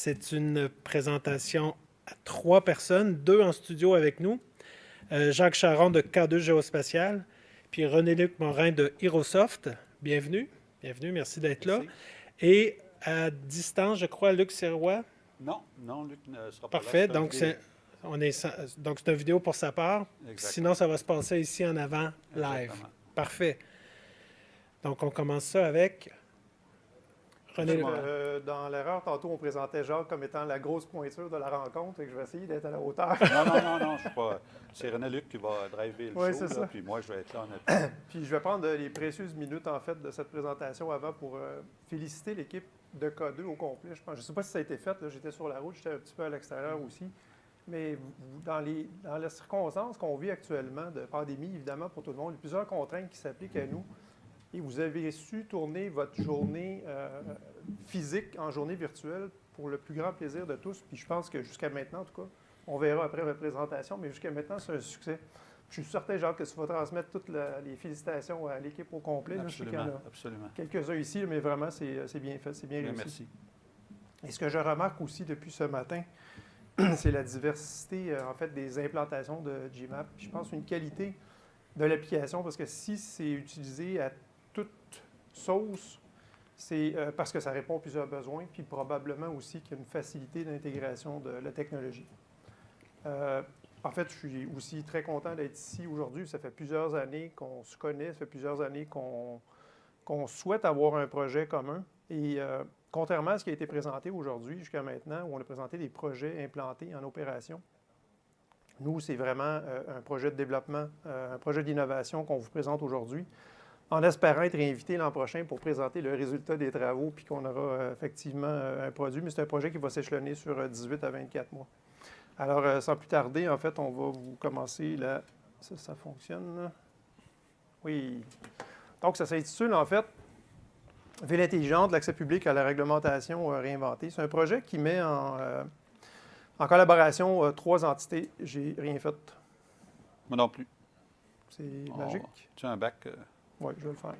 C'est une présentation à 3 personnes, 2 en studio avec nous. Jacques Charron de K2 Géospatial, puis René-Luc Morin de Herosoft. Bienvenue. Bienvenue, merci d'être là. Et à distance, je crois, Luc Sirois. Non, Luc ne sera pas là. Parfait, donc c'est une vidéo pour sa part. Exactement. Sinon, ça va se passer ici en avant, live. Exactement. Parfait. Donc, on commence ça avec René. Dans l'erreur, tantôt, on présentait Jacques comme étant la grosse pointure de la rencontre et que je vais essayer d'être à la hauteur. Non, je suis pas. C'est René-Luc qui va driver le Oui, show, c'est ça. puis moi, je vais être là en appui. Puis je vais prendre les précieuses minutes, en fait, de cette présentation avant pour féliciter l'équipe de K2 au complet. Je ne sais pas si ça a été fait. J'étais sur la route, j'étais un petit peu à l'extérieur aussi. Mais dans les circonstances qu'on vit actuellement de pandémie, évidemment, pour tout le monde, il y a plusieurs contraintes qui s'appliquent à nous. Et vous avez su tourner votre journée physique en journée virtuelle pour le plus grand plaisir de tous. Puis je pense que jusqu'à maintenant, en tout cas, on verra après votre présentation, mais jusqu'à maintenant, c'est un succès. Je suis certain, Jacques, que tu vas transmettre toutes les félicitations à l'équipe au complet. Absolument, là, absolument. Quelques-uns ici, mais vraiment, c'est bien fait, c'est bien réussi. Merci. Et ce que je remarque aussi depuis ce matin, c'est la diversité, en fait, des implantations de GMAP. Puis je pense une qualité de l'application, parce que si c'est utilisé à toute sauce, c'est parce que ça répond à plusieurs besoins, puis probablement aussi qu'il y a une facilité d'intégration de la technologie. En fait, je suis aussi très content d'être ici aujourd'hui. Ça fait plusieurs années qu'on se connaît, ça fait plusieurs années qu'on souhaite avoir un projet commun. Et contrairement à ce qui a été présenté aujourd'hui jusqu'à maintenant, où on a présenté des projets implantés en opération, nous, c'est vraiment un projet de développement, un projet d'innovation qu'on vous présente aujourd'hui, en espérant être invité l'an prochain pour présenter le résultat des travaux, puis qu'on aura effectivement un produit. Mais c'est un projet qui va s'échelonner sur 18 à 24 mois. Alors, sans plus tarder, en fait, on va vous commencer là. Ça fonctionne, là? Oui. Donc, ça s'intitule, en fait, Ville intelligente, l'accès public à la réglementation réinventée. C'est un projet qui met en collaboration 3 entités. J'ai rien fait. Moi non plus. C'est magique. Tu as un bac? Oui, je vais le faire.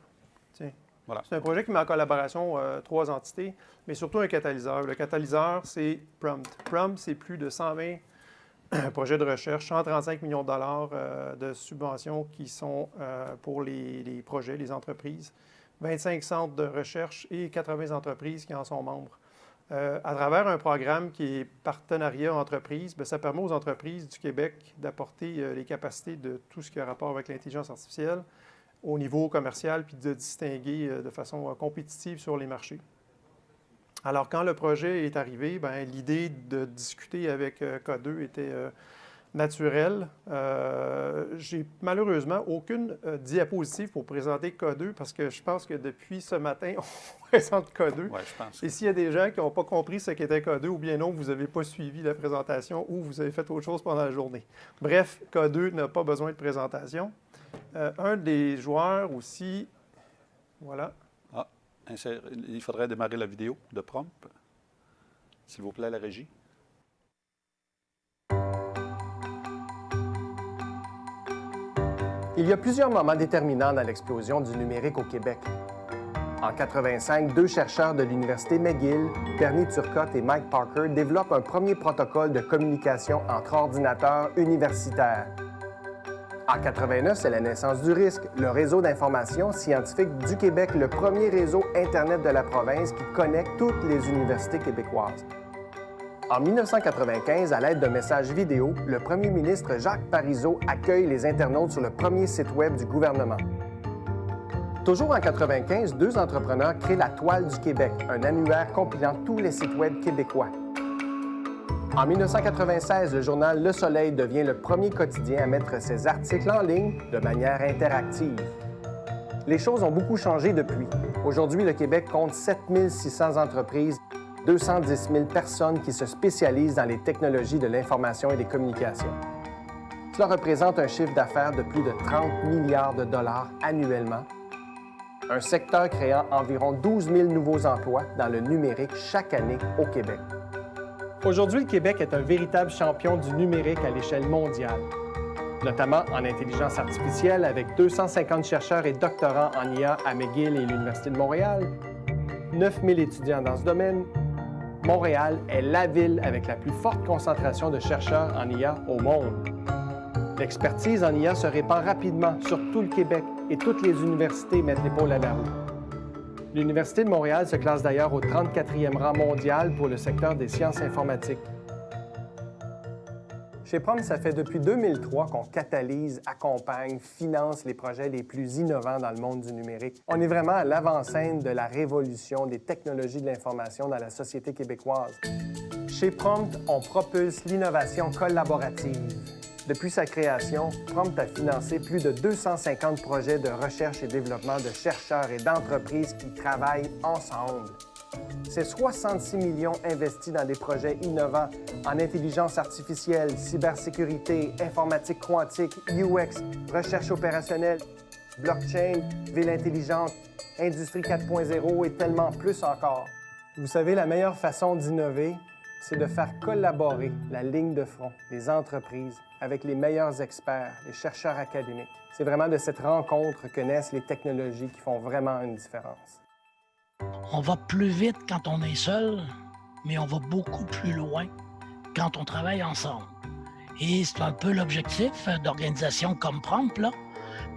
Tiens. Voilà. C'est un projet qui met en collaboration 3 entités, mais surtout un catalyseur. Le catalyseur, c'est Prompt. Prompt, c'est plus de 120 projets de recherche, 135 millions de dollars de subventions qui sont pour les projets, les entreprises, 25 centres de recherche et 80 entreprises qui en sont membres. À travers un programme qui est partenariat entreprise, bien, ça permet aux entreprises du Québec d'apporter les capacités de tout ce qui a rapport avec l'intelligence artificielle au niveau commercial, puis de distinguer de façon compétitive sur les marchés. Alors, quand le projet est arrivé, bien, l'idée de discuter avec K2 était naturelle. J'ai malheureusement aucune diapositive pour présenter K2, parce que je pense que depuis ce matin, on présente K2. Oui, je pense. Et s'il y a des gens qui n'ont pas compris ce qu'était K2, ou bien non, vous n'avez pas suivi la présentation, ou vous avez fait autre chose pendant la journée. Bref, K2 n'a pas besoin de présentation. Un des joueurs aussi, voilà. Ah, il faudrait démarrer la vidéo de Prompt. S'il vous plaît, la régie. Il y a plusieurs moments déterminants dans l'explosion du numérique au Québec. En 1985, 2 chercheurs de l'Université McGill, Bernie Turcotte et Mike Parker, développent un premier protocole de communication entre ordinateurs universitaires. En 1989, c'est la naissance du RISC, le réseau d'information scientifique du Québec, le premier réseau Internet de la province qui connecte toutes les universités québécoises. En 1995, à l'aide d'un message vidéo, le premier ministre Jacques Parizeau accueille les internautes sur le premier site Web du gouvernement. Toujours en 1995, 2 entrepreneurs créent la Toile du Québec, un annuaire compilant tous les sites Web québécois. En 1996, le journal Le Soleil devient le premier quotidien à mettre ses articles en ligne de manière interactive. Les choses ont beaucoup changé depuis. Aujourd'hui, le Québec compte 7 600 entreprises, 210 000 personnes qui se spécialisent dans les technologies de l'information et des communications. Cela représente un chiffre d'affaires de plus de 30 milliards de dollars annuellement. Un secteur créant environ 12 000 nouveaux emplois dans le numérique chaque année au Québec. Aujourd'hui, le Québec est un véritable champion du numérique à l'échelle mondiale, notamment en intelligence artificielle avec 250 chercheurs et doctorants en IA à McGill et l'Université de Montréal, 9 000 étudiants dans ce domaine, Montréal est la ville avec la plus forte concentration de chercheurs en IA au monde. L'expertise en IA se répand rapidement sur tout le Québec et toutes les universités mettent l'épaule à la roue. L'Université de Montréal se classe d'ailleurs au 34e rang mondial pour le secteur des sciences informatiques. Chez Prom, ça fait depuis 2003 qu'on catalyse, accompagne, finance les projets les plus innovants dans le monde du numérique. On est vraiment à l'avant-scène de la révolution des technologies de l'information dans la société québécoise. Chez Prompt, on propulse l'innovation collaborative. Depuis sa création, Prompt a financé plus de 250 projets de recherche et développement de chercheurs et d'entreprises qui travaillent ensemble. C'est 66 millions investis dans des projets innovants en intelligence artificielle, cybersécurité, informatique quantique, UX, recherche opérationnelle, blockchain, ville intelligente, industrie 4.0 et tellement plus encore. Vous savez, la meilleure façon d'innover, c'est de faire collaborer la ligne de front, les entreprises, avec les meilleurs experts, les chercheurs académiques. C'est vraiment de cette rencontre que naissent les technologies qui font vraiment une différence. On va plus vite quand on est seul, mais on va beaucoup plus loin quand on travaille ensemble. Et c'est un peu l'objectif d'organisations comme Prompt, là,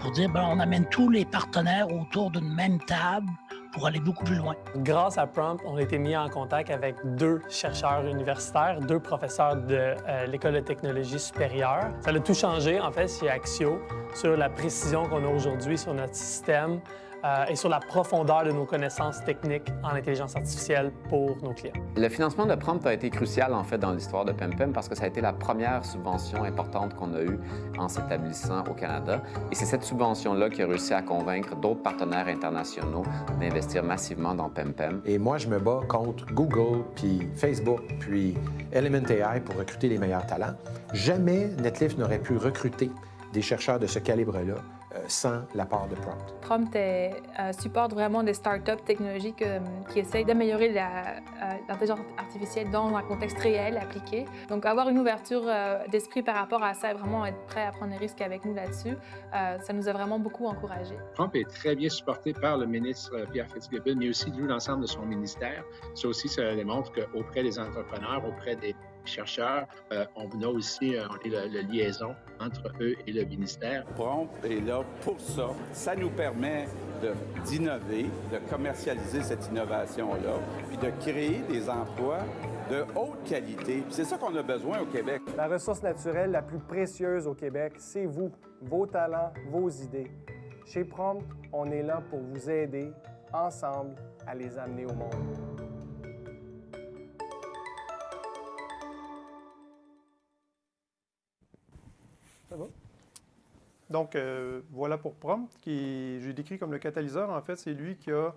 pour dire on amène tous les partenaires autour d'une même table pour aller beaucoup plus loin. Grâce à Prompt, on a été mis en contact avec 2 chercheurs universitaires, 2 professeurs de l'École de technologie supérieure. Ça a tout changé, en fait, chez Axio, sur la précision qu'on a aujourd'hui sur notre système et sur la profondeur de nos connaissances techniques en intelligence artificielle pour nos clients. Le financement de Prompt a été crucial, en fait, dans l'histoire de PemPem parce que ça a été la première subvention importante qu'on a eue en s'établissant au Canada. Et c'est cette subvention-là qui a réussi à convaincre d'autres partenaires internationaux d'investir massivement dans PemPem. Et moi, je me bats contre Google, puis Facebook, puis Element AI pour recruter les meilleurs talents. Jamais Netlift n'aurait pu recruter des chercheurs de ce calibre-là sans l'apport de Prompt. Prompt supporte vraiment des startups technologiques qui essayent d'améliorer l'intelligence artificielle dans un contexte réel, appliqué. Donc, avoir une ouverture d'esprit par rapport à ça et vraiment être prêt à prendre des risques avec nous là-dessus, ça nous a vraiment beaucoup encouragés. Prompt est très bien supporté par le ministre Pierre Fitzgibbon, mais aussi l'ensemble de son ministère. Ça aussi, ça démontre qu'auprès des entrepreneurs, auprès des chercheurs, on a aussi la liaison entre eux et le ministère. Prompt est là pour ça. Ça nous permet d'innover, de commercialiser cette innovation-là, puis de créer des emplois de haute qualité. C'est ça qu'on a besoin au Québec. La ressource naturelle la plus précieuse au Québec, c'est vous, vos talents, vos idées. Chez Prompt, on est là pour vous aider, ensemble, à les amener au monde. Ça va? Donc, voilà pour Prompt, qui j'ai décrit comme le catalyseur. En fait, c'est lui qui a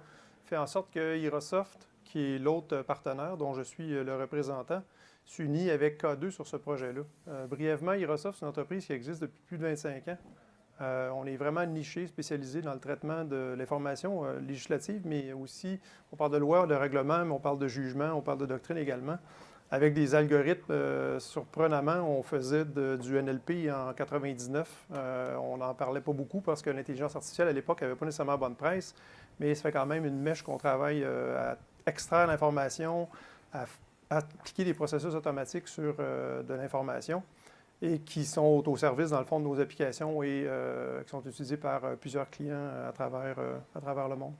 fait en sorte que Hirosoft, qui est l'autre partenaire dont je suis le représentant, s'unit avec K2 sur ce projet-là. Brièvement, Hirosoft, c'est une entreprise qui existe depuis plus de 25 ans. On est vraiment niché, spécialisé dans le traitement de l'information législative, mais aussi, on parle de loi, de règlement, mais on parle de jugement, on parle de doctrine également. Avec des algorithmes, surprenamment, on faisait du NLP en 99. On n'en parlait pas beaucoup parce que l'intelligence artificielle, à l'époque, n'avait pas nécessairement bonne presse, mais ça fait quand même une mèche qu'on travaille à extraire l'information, à appliquer des processus automatiques sur de l'information et qui sont au service, dans le fond, de nos applications et qui sont utilisées par plusieurs clients à travers le monde.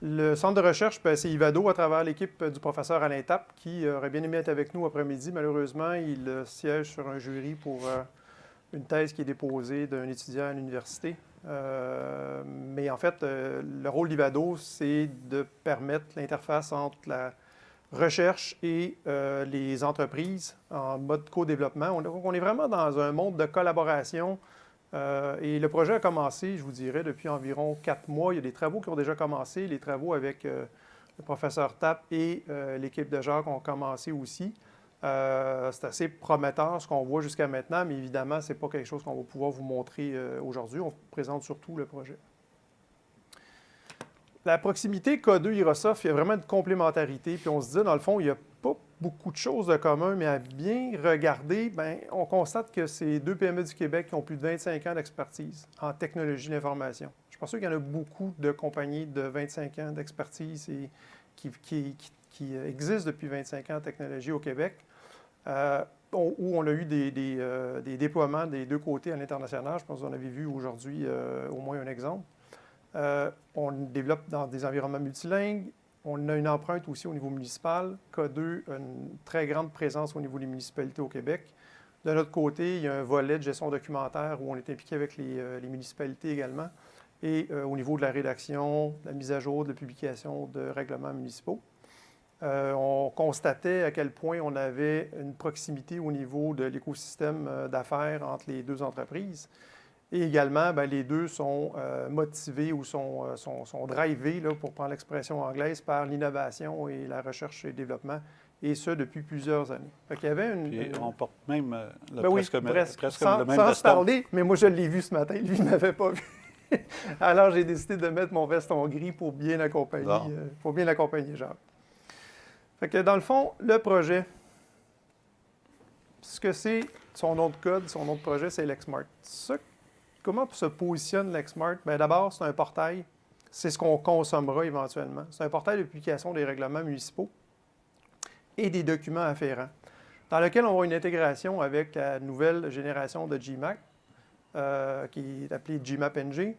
Le centre de recherche, c'est Ivado à travers l'équipe du professeur Alain Tapp, qui aurait bien aimé être avec nous après-midi. Malheureusement, il siège sur un jury pour une thèse qui est déposée d'un étudiant à l'université. Mais en fait, le rôle d'Ivado, c'est de permettre l'interface entre la recherche et les entreprises en mode co-développement. On est vraiment dans un monde de collaboration. Et le projet a commencé, je vous dirais, depuis environ 4 mois. Il y a des travaux qui ont déjà commencé. Les travaux avec le professeur Tapp et l'équipe de Jacques ont commencé aussi. C'est assez prometteur ce qu'on voit jusqu'à maintenant, mais évidemment, ce n'est pas quelque chose qu'on va pouvoir vous montrer aujourd'hui. On présente surtout le projet. La proximité K2-Hirosoft, il y a vraiment une complémentarité. Puis on se dit, dans le fond, il n'y a pas beaucoup de choses de commun, mais à bien regarder, bien, on constate que c'est 2 PME du Québec qui ont plus de 25 ans d'expertise en technologie de l'information. Je suis pas sûr qu'il y en a beaucoup de compagnies de 25 ans d'expertise et qui qui existe depuis 25 ans en technologie au Québec, où on a eu des déploiements des deux côtés à l'international. Je pense que vous en avez vu aujourd'hui au moins un exemple. On développe dans des environnements multilingues. On a une empreinte aussi au niveau municipal. K2 a une très grande présence au niveau des municipalités au Québec. De notre côté, il y a un volet de gestion documentaire où on est impliqué avec les municipalités également. Et au niveau de la rédaction, de la mise à jour, de la publication de règlements municipaux. On constatait à quel point on avait une proximité au niveau de l'écosystème d'affaires entre les deux entreprises. Et également, bien, les deux sont motivés ou sont drivés, là, pour prendre l'expression anglaise, par l'innovation et la recherche et le développement, et ce, depuis plusieurs années. Fait qu'il y avait Puis on porte même presque le même sans veston. se parler, mais moi, je l'ai vu ce matin. Lui, il ne m'avait pas vu. Alors, j'ai décidé de mettre mon veston gris pour bien accompagner Jacques. Fait que dans le fond, le projet, ce que c'est, son nom de code, son nom de projet, c'est LexSmart. Comment se positionne LexSmart? Bien, d'abord, c'est un portail. C'est ce qu'on consommera éventuellement. C'est un portail de publication des règlements municipaux et des documents afférents, dans lequel on aura une intégration avec la nouvelle génération de GMAP, qui est appelée GMAP-NG,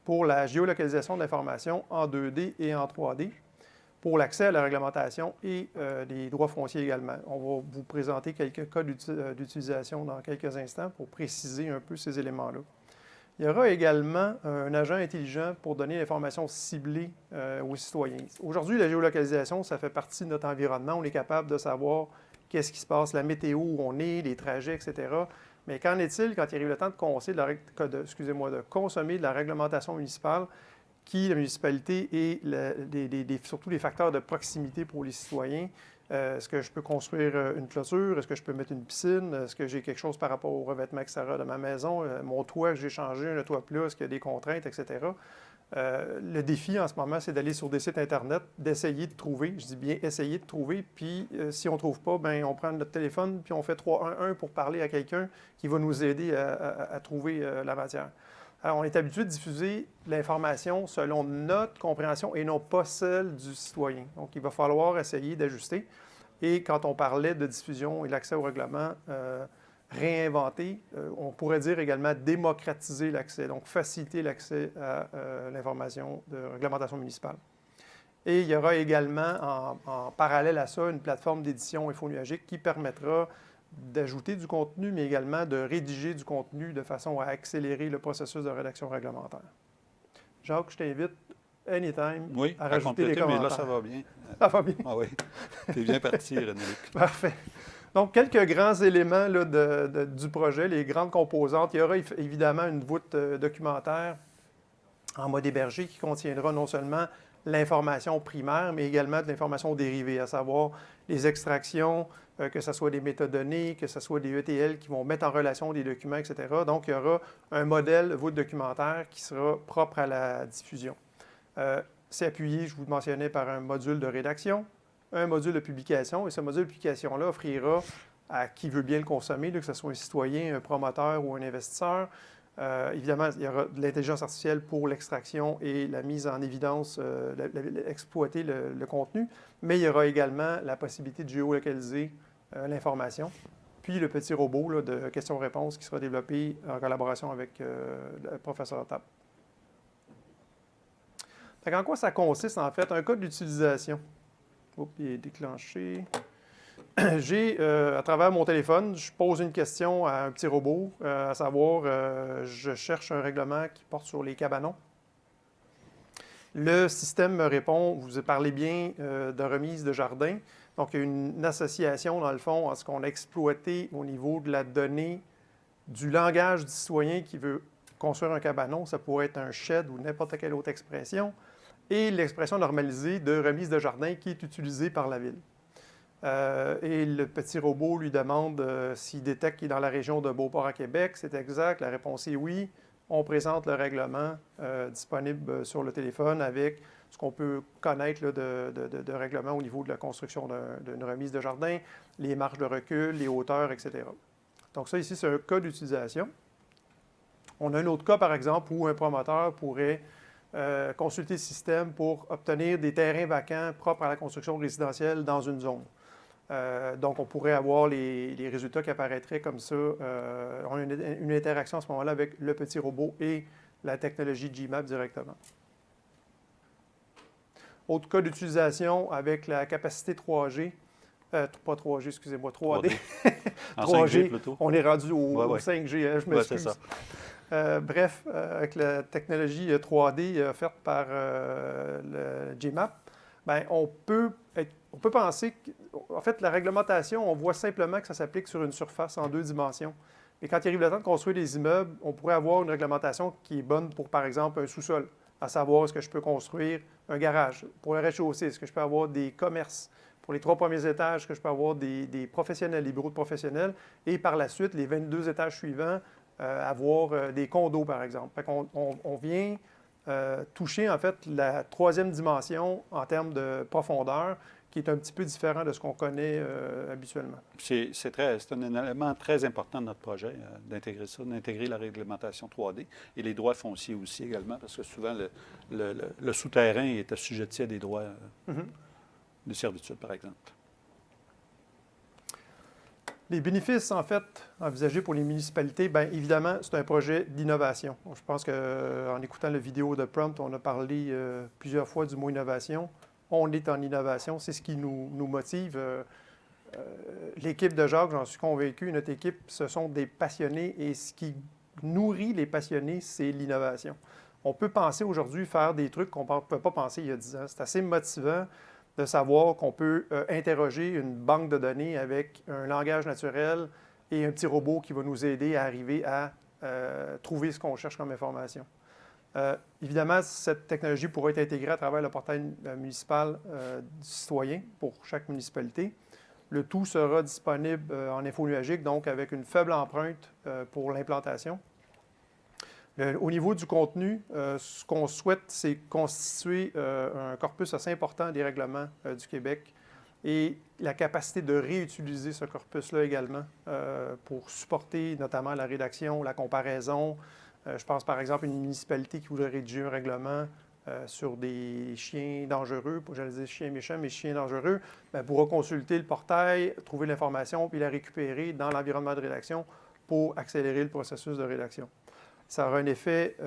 pour la géolocalisation d'informations en 2D et en 3D, pour l'accès à la réglementation et les droits fonciers également. On va vous présenter quelques cas d'utilisation dans quelques instants pour préciser un peu ces éléments-là. Il y aura également un agent intelligent pour donner l'information ciblée aux citoyens. Aujourd'hui, la géolocalisation, ça fait partie de notre environnement. On est capable de savoir qu'est-ce qui se passe, la météo, où on est, les trajets, etc. Mais qu'en est-il quand il arrive le temps de consommer de la réglementation municipale, qui, la municipalité, et surtout les facteurs de proximité pour les citoyens? Est-ce que je peux construire une clôture? Est-ce que je peux mettre une piscine? Est-ce que j'ai quelque chose par rapport au revêtement extérieur de ma maison? Mon toit que j'ai changé, un toit plat, est-ce qu'il y a des contraintes, etc.? Le défi en ce moment, c'est d'aller sur des sites Internet, d'essayer de trouver, je dis bien essayer de trouver, puis si on ne trouve pas, bien, on prend notre téléphone, puis on fait 3-1-1 pour parler à quelqu'un qui va nous aider à trouver la matière. Alors, on est habitué de diffuser l'information selon notre compréhension et non pas celle du citoyen. Donc, il va falloir essayer d'ajuster. Et quand on parlait de diffusion et l'accès au règlement, réinventer, on pourrait dire également démocratiser l'accès, donc faciliter l'accès à l'information de réglementation municipale. Et il y aura également, en parallèle à ça, une plateforme d'édition infonuagique qui permettra d'ajouter du contenu, mais également de rédiger du contenu de façon à accélérer le processus de rédaction réglementaire. Jacques, je t'invite anytime à rajouter des commentaires. Mais là, ça va bien. Ça va bien? Ah oui. T'es bien parti, René-Luc. Parfait. Donc, quelques grands éléments là, du projet, les grandes composantes. Il y aura évidemment une voûte documentaire en mode hébergé qui contiendra non seulement l'information primaire, mais également de l'information dérivée, à savoir les extractions, que ce soit des métadonnées, que ce soit des ETL qui vont mettre en relation des documents, etc. Donc, il y aura un modèle voûte documentaire qui sera propre à la diffusion. C'est appuyé, je vous le mentionnais, par un module de rédaction, un module de publication, et ce module de publication-là offrira à qui veut bien le consommer, là, que ce soit un citoyen, un promoteur ou un investisseur. Évidemment, il y aura de l'intelligence artificielle pour l'extraction et la mise en évidence, exploiter le contenu, mais il y aura également la possibilité de géolocaliser l'information, puis le petit robot là, de questions-réponses qui sera développé en collaboration avec le professeur Tapp. En quoi ça consiste, en fait? Un cas d'utilisation. Oups, il est déclenché. J'ai, à travers mon téléphone, je pose une question à un petit robot, à savoir, je cherche un règlement qui porte sur les cabanons. Le système me répond, vous parlez bien de remise de jardin. Donc, il y a une association, dans le fond, à ce qu'on a exploité au niveau de la donnée du langage du citoyen qui veut construire un cabanon. Ça pourrait être un shed ou n'importe quelle autre expression. Et l'expression normalisée de remise de jardin qui est utilisée par la ville. Et le petit robot lui demande s'il détecte qu'il est dans la région de Beauport à Québec. C'est exact. La réponse est oui. On présente le règlement disponible sur le téléphone avec ce qu'on peut connaître là, de règlement au niveau de la construction d'une remise de jardin, les marges de recul, les hauteurs, etc. Donc ça, ici, c'est un cas d'utilisation. On a un autre cas, par exemple, où un promoteur pourrait consulter le système pour obtenir des terrains vacants propres à la construction résidentielle dans une zone. Donc, on pourrait avoir les résultats qui apparaîtraient comme ça. On a une interaction à ce moment-là avec le petit robot et la technologie GMAP directement. Autre cas d'utilisation avec la capacité 3G. Pas 3G, excusez-moi, 3D. 5G plutôt. On est rendu au 5G, hein, je m'excuse. C'est ça. Bref, avec la technologie 3D offerte par le GMAP, bien, on peut penser qu'en fait, la réglementation, on voit simplement que ça s'applique sur une surface en 2 dimensions. Et quand il arrive le temps de construire des immeubles, on pourrait avoir une réglementation qui est bonne pour, par exemple, un sous-sol, à savoir est-ce que je peux construire un garage. Pour le rez-de-chaussée, est-ce que je peux avoir des commerces? Pour les 3 premiers étages, est-ce que je peux avoir des professionnels, des bureaux de professionnels? Et par la suite, les 22 étages suivants, avoir des condos, par exemple. Fait qu'on on vient toucher, en fait, la 3e dimension en termes de profondeur, qui est un petit peu différent de ce qu'on connaît habituellement. C'est un élément très important de notre projet, d'intégrer ça, d'intégrer la réglementation 3D et les droits fonciers aussi également, parce que souvent, le souterrain est assujetti à des droits de servitude, par exemple. Les bénéfices, en fait, envisagés pour les municipalités, bien évidemment, c'est un projet d'innovation. Je pense qu'en écoutant la vidéo de Prompt, on a parlé plusieurs fois du mot innovation. On est en innovation, c'est ce qui nous motive. L'équipe de Jacques, j'en suis convaincu, notre équipe, ce sont des passionnés et ce qui nourrit les passionnés, c'est l'innovation. On peut penser aujourd'hui faire des trucs qu'on ne pouvait pas penser il y a 10 ans. C'est assez motivant de savoir qu'on peut interroger une banque de données avec un langage naturel et un petit robot qui va nous aider à arriver à trouver ce qu'on cherche comme information. Évidemment, cette technologie pourrait être intégrée à travers le portail municipal du citoyen pour chaque municipalité. Le tout sera disponible en info nuagique, donc avec une faible empreinte pour l'implantation. Au niveau du contenu, ce qu'on souhaite, c'est constituer un corpus assez important des règlements du Québec et la capacité de réutiliser ce corpus-là également pour supporter notamment la rédaction, la comparaison. Je pense par exemple à une municipalité qui voudrait rédiger un règlement sur des chiens dangereux, j'allais dire chiens méchants, mais chiens dangereux, bien, pourra consulter le portail, trouver l'information, puis la récupérer dans l'environnement de rédaction pour accélérer le processus de rédaction. Ça aura un effet,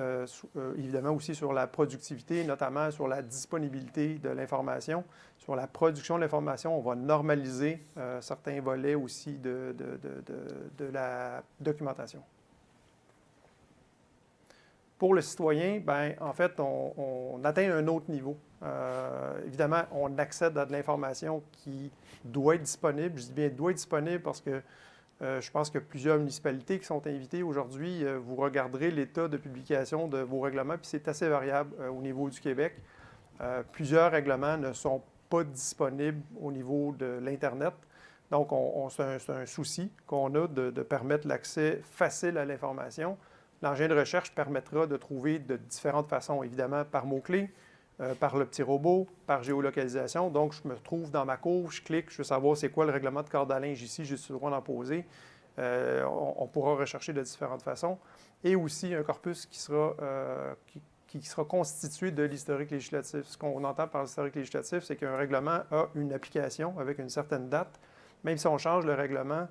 évidemment, aussi sur la productivité, notamment sur la disponibilité de l'information. Sur la production de l'information, on va normaliser certains volets aussi de la documentation. Pour le citoyen, bien, en fait, on atteint un autre niveau. Évidemment, on accède à de l'information qui doit être disponible. Je dis bien doit être disponible parce que je pense que plusieurs municipalités qui sont invitées aujourd'hui, vous regarderez l'état de publication de vos règlements, puis c'est assez variable au niveau du Québec. Plusieurs règlements ne sont pas disponibles au niveau de l'Internet. Donc, c'est un souci qu'on a de permettre l'accès facile à l'information. L'engin de recherche permettra de trouver de différentes façons, évidemment par mots-clés, par le petit robot, par géolocalisation. Donc, je me trouve dans ma cour, je clique, je veux savoir c'est quoi le règlement de corde à linge ici, j'ai le droit d'en poser. On pourra rechercher de différentes façons. Et aussi un corpus qui sera constitué de l'historique législatif. Ce qu'on entend par l'historique législatif, c'est qu'un règlement a une application avec une certaine date. Même si on change le règlement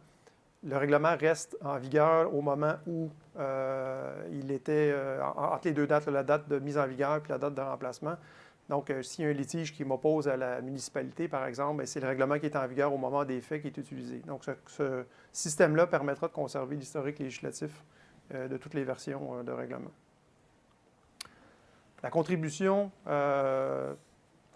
reste en vigueur au moment où il était, entre les deux dates, la date de mise en vigueur puis la date de remplacement. Donc, s'il y a un litige qui m'oppose à la municipalité, par exemple, c'est le règlement qui est en vigueur au moment des faits qui est utilisé. Donc, ce système-là permettra de conserver l'historique législatif de toutes les versions de règlement. La contribution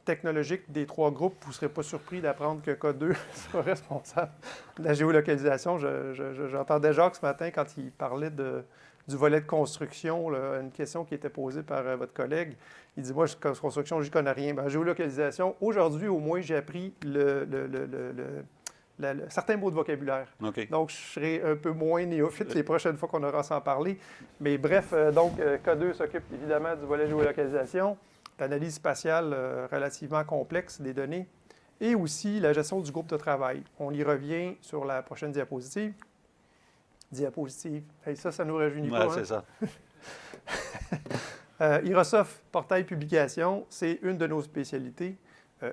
technologique des 3 groupes, vous ne serez pas surpris d'apprendre que K2 sera responsable de la géolocalisation. J'entendais Jacques ce matin quand il parlait du volet de construction, là, une question qui était posée par votre collègue. Il dit, moi, construction, je n'y connais rien. Bien, géolocalisation, aujourd'hui, au moins, j'ai appris certains mots de vocabulaire. Okay. Donc, je serai un peu moins néophyte les prochaines fois qu'on aura à s'en parler. Mais bref, donc, K2 s'occupe évidemment du volet géolocalisation, l'analyse spatiale relativement complexe des données et aussi la gestion du groupe de travail. On y revient sur la prochaine diapositive. Hey, ça nous rajeunit pas. C'est ça. Hirosoft Portail Publication, c'est une de nos spécialités.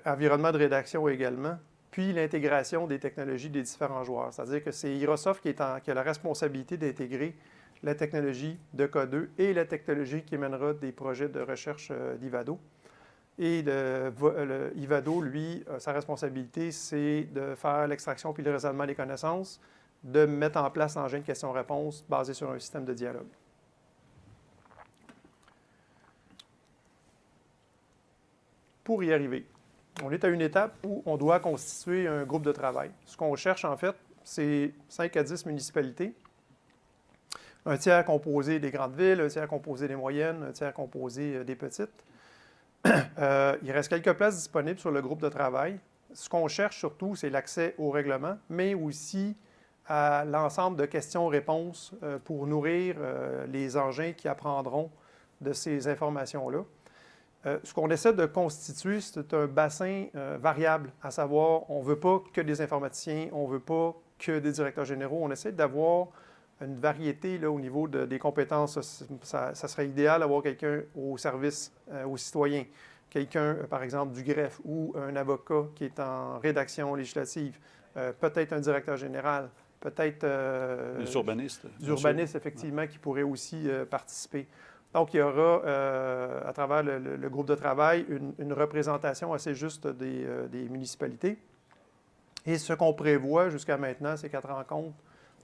Environnement de rédaction également. Puis l'intégration des technologies des différents joueurs. C'est-à-dire que c'est Hirosoft qui a la responsabilité d'intégrer la technologie de K2 et la technologie qui mènera des projets de recherche d'Ivado. Et le Ivado, lui, sa responsabilité, c'est de faire l'extraction puis le raisonnement des connaissances, de mettre en place l'engin de questions-réponses basé sur un système de dialogue. Pour y arriver, on est à une étape où on doit constituer un groupe de travail. Ce qu'on cherche, en fait, c'est 5 à 10 municipalités. Un tiers composé des grandes villes, un tiers composé des moyennes, un tiers composé des petites. Il reste quelques places disponibles sur le groupe de travail. Ce qu'on cherche surtout, c'est l'accès au règlement, mais aussi à l'ensemble de questions-réponses pour nourrir les engins qui apprendront de ces informations-là. Ce qu'on essaie de constituer, c'est un bassin variable, à savoir, on ne veut pas que des informaticiens, on ne veut pas que des directeurs généraux. On essaie d'avoir une variété là, au niveau des compétences. Ça serait idéal d'avoir quelqu'un au service aux citoyens, quelqu'un, par exemple, du greffe ou un avocat qui est en rédaction législative, peut-être un directeur général, peut-être... les urbanistes. Des urbanistes, effectivement, qui pourraient aussi participer. Donc, il y aura, à travers le groupe de travail, une représentation assez juste des municipalités. Et ce qu'on prévoit jusqu'à maintenant, c'est 4 rencontres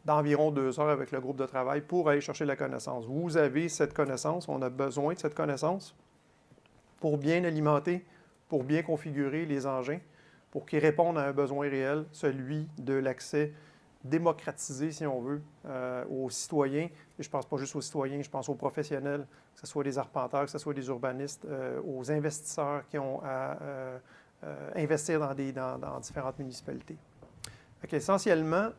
d'environ 2 heures avec le groupe de travail pour aller chercher la connaissance. Vous avez cette connaissance, on a besoin de cette connaissance pour bien alimenter, pour bien configurer les engins, pour qu'ils répondent à un besoin réel, celui de l'accès démocratisé, si on veut, aux citoyens. Et je ne pense pas juste aux citoyens, je pense aux professionnels, que ce soit des arpenteurs, que ce soit des urbanistes, aux investisseurs qui ont à investir dans différentes municipalités. Essentiellement,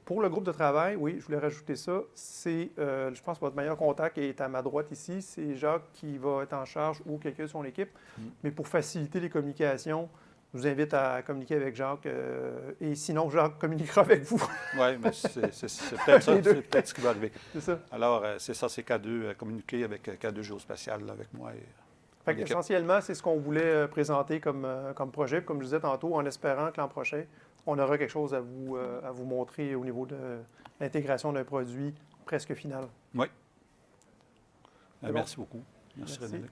pour le groupe de travail, oui, je voulais rajouter ça, c'est, je pense que votre meilleur contact est à ma droite ici, c'est Jacques qui va être en charge ou quelqu'un de son équipe. Mais pour faciliter les communications, je vous invite à communiquer avec Jacques et sinon, Jacques communiquera avec vous. Oui, mais c'est peut-être ça, c'est peut-être ce qui va arriver. C'est ça. Alors, c'est ça, c'est K2, communiquer avec K2 Géospatial, là, avec moi. Essentiellement, c'est ce qu'on voulait présenter comme projet. Comme je disais tantôt, en espérant que l'an prochain, on aura quelque chose à vous montrer au niveau de l'intégration d'un produit presque final. Oui. Bon. Merci beaucoup. Merci. René-Luc.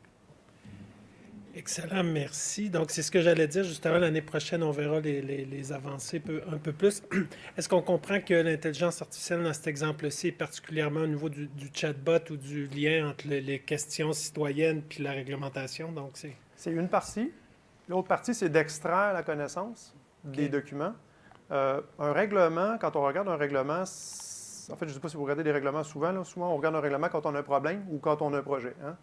Excellent, merci. Donc, c'est ce que j'allais dire. Justement, l'année prochaine, on verra les avancées un peu plus. Est-ce qu'on comprend que l'intelligence artificielle, dans cet exemple-ci, est particulièrement au niveau du chatbot ou du lien entre les questions citoyennes puis la réglementation? Donc, c'est une partie. L'autre partie, c'est d'extraire la connaissance des documents. Un règlement, quand on regarde un règlement, en fait, je ne sais pas si vous regardez des règlements souvent. Là, souvent, on regarde un règlement quand on a un problème ou quand on a un projet. Hein?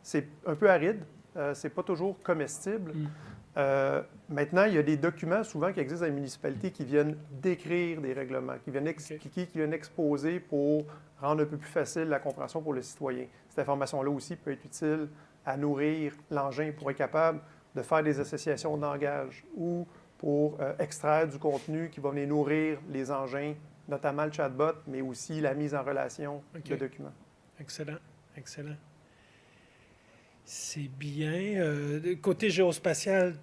C'est un peu aride. Ce n'est pas toujours comestible. Maintenant, il y a des documents souvent qui existent dans les municipalités qui viennent décrire des règlements, qui viennent exposer pour rendre un peu plus facile la compréhension pour le citoyen. Cette information-là aussi peut être utile à nourrir l'engin pour être capable de faire des associations de langage ou pour extraire du contenu qui va venir nourrir les engins, notamment le chatbot, mais aussi la mise en relation de documents. Excellent, excellent. C'est bien. Côté géospatial,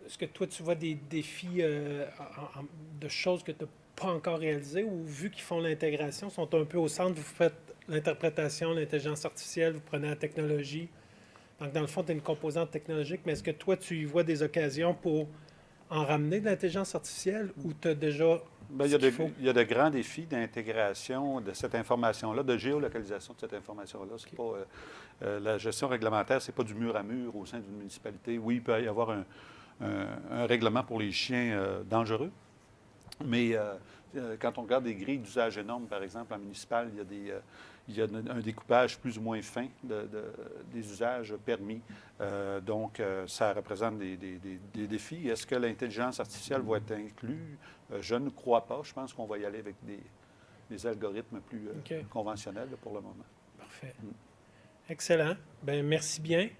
est-ce que toi, tu vois des défis de choses que tu n'as pas encore réalisées ou vu qu'ils font l'intégration, sont un peu au centre, vous faites l'interprétation, l'intelligence artificielle, vous prenez la technologie. Donc, dans le fond, tu as une composante technologique, mais est-ce que toi, tu y vois des occasions pour en ramener de l'intelligence artificielle ou tu as déjà... Bien, il y a de grands défis d'intégration de cette information-là, de géolocalisation de cette information-là. C'est pas, la gestion réglementaire, ce n'est pas du mur à mur au sein d'une municipalité. Oui, il peut y avoir un règlement pour les chiens dangereux, mais quand on regarde des grilles d'usage énormes, par exemple, en municipal, il y a un découpage plus ou moins fin des usages permis. Donc, ça représente des défis. Est-ce que l'intelligence artificielle va être inclue? Je ne crois pas. Je pense qu'on va y aller avec des algorithmes plus conventionnels là, pour le moment. Parfait. Excellent. Bien, merci bien.